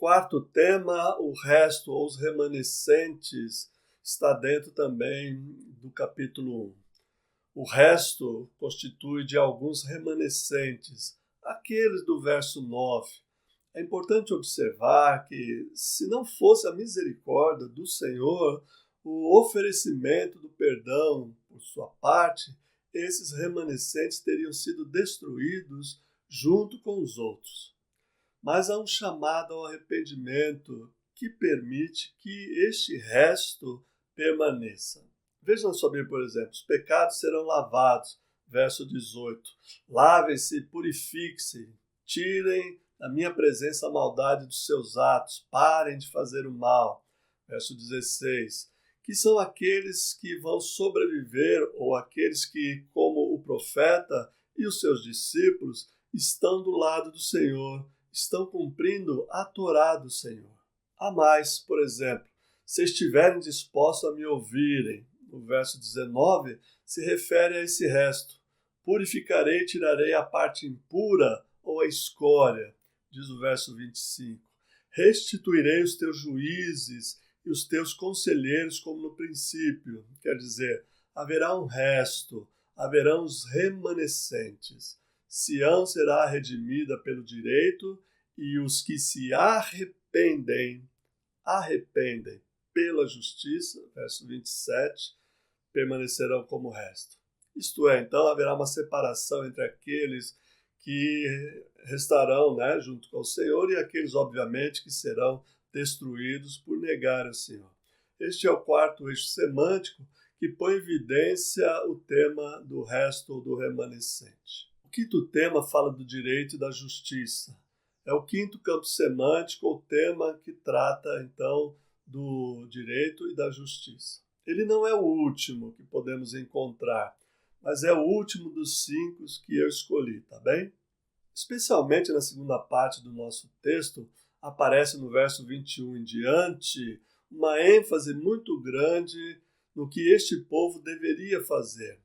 quarto tema, o resto ou os remanescentes, está dentro também do capítulo 1. O resto constitui de alguns remanescentes, aqueles do verso 9. É importante observar que, se não fosse a misericórdia do Senhor, o oferecimento do perdão por sua parte, esses remanescentes teriam sido destruídos junto com os outros. Mas há um chamado ao arrependimento que permite que este resto permaneça. Veja na sua Bíblia, por exemplo, os pecados serão lavados, verso 18. Lavem-se, purifiquem-se, tirem da minha presença a maldade dos seus atos, parem de fazer o mal, verso 16. Que são aqueles que vão sobreviver, ou aqueles que, como o profeta e os seus discípulos, estão do lado do Senhor, estão cumprindo a Torá do Senhor. A mais, por exemplo, se estiverem dispostos a me ouvirem, no verso 19, se refere a esse resto. Purificarei e tirarei a parte impura ou a escória, diz o verso 25. Restituirei os teus juízes e os teus conselheiros como no princípio. Quer dizer, haverá um resto, haverão os remanescentes. Sião será redimida pelo direito e os que se arrependem pela justiça, verso 27, permanecerão como resto. Isto é, então, haverá uma separação entre aqueles que restarão, junto com o Senhor e aqueles, obviamente, que serão destruídos por negar o Senhor. Este é o quarto eixo semântico que põe em evidência o tema do resto ou do remanescente. O quinto tema fala do direito e da justiça. É o quinto campo semântico, ou tema que trata, então, do direito e da justiça. Ele não é o último que podemos encontrar, mas é o último dos 5 que eu escolhi, tá bem? Especialmente na segunda parte do nosso texto, aparece no verso 21 em diante uma ênfase muito grande no que este povo deveria fazer.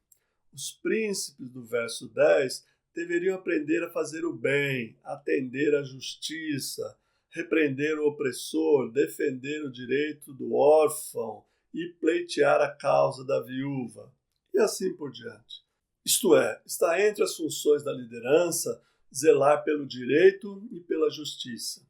Os príncipes do verso 10 deveriam aprender a fazer o bem, atender à justiça, repreender o opressor, defender o direito do órfão e pleitear a causa da viúva, e assim por diante. Isto é, está entre as funções da liderança zelar pelo direito e pela justiça.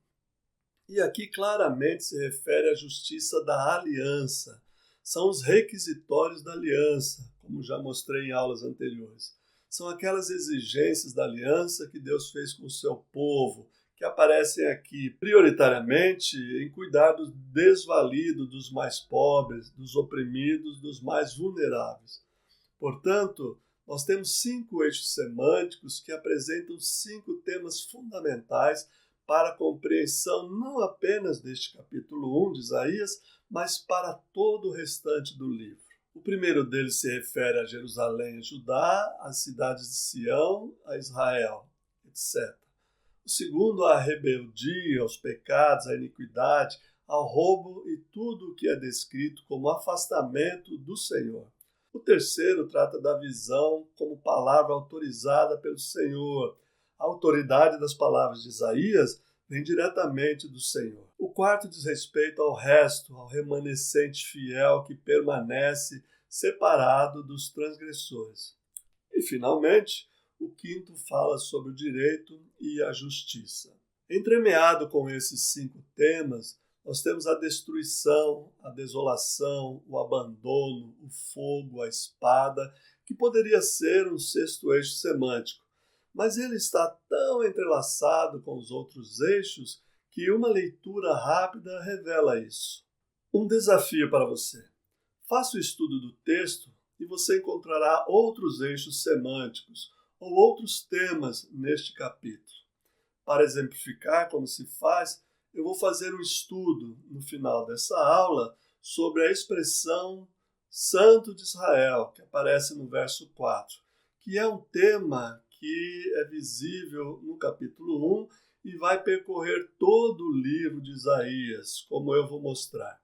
E aqui claramente se refere à justiça da aliança. São os requisitórios da aliança, como já mostrei em aulas anteriores. São aquelas exigências da aliança que Deus fez com o seu povo, que aparecem aqui prioritariamente em cuidar do desvalido, dos mais pobres, dos oprimidos, dos mais vulneráveis. Portanto, nós temos 5 eixos semânticos que apresentam 5 temas fundamentais para a compreensão não apenas deste capítulo 1 de Isaías, mas para todo o restante do livro. O primeiro deles se refere a Jerusalém, a Judá, às cidades de Sião, a Israel, etc. O segundo, à rebeldia, aos pecados, à iniquidade, ao roubo e tudo o que é descrito como afastamento do Senhor. O terceiro trata da visão como palavra autorizada pelo Senhor. A autoridade das palavras de Isaías vem diretamente do Senhor. O quarto diz respeito ao resto, ao remanescente fiel que permanece separado dos transgressores. E, finalmente, o quinto fala sobre o direito e a justiça. Entremeado com esses 5 temas, nós temos a destruição, a desolação, o abandono, o fogo, a espada, que poderia ser um 6º eixo semântico. Mas ele está tão entrelaçado com os outros eixos que uma leitura rápida revela isso. Um desafio para você. Faça o estudo do texto e você encontrará outros eixos semânticos ou outros temas neste capítulo. Para exemplificar como se faz, eu vou fazer um estudo no final dessa aula sobre a expressão Santo de Israel, que aparece no verso 4, que é um tema que é visível no capítulo 1 e vai percorrer todo o livro de Isaías, como eu vou mostrar.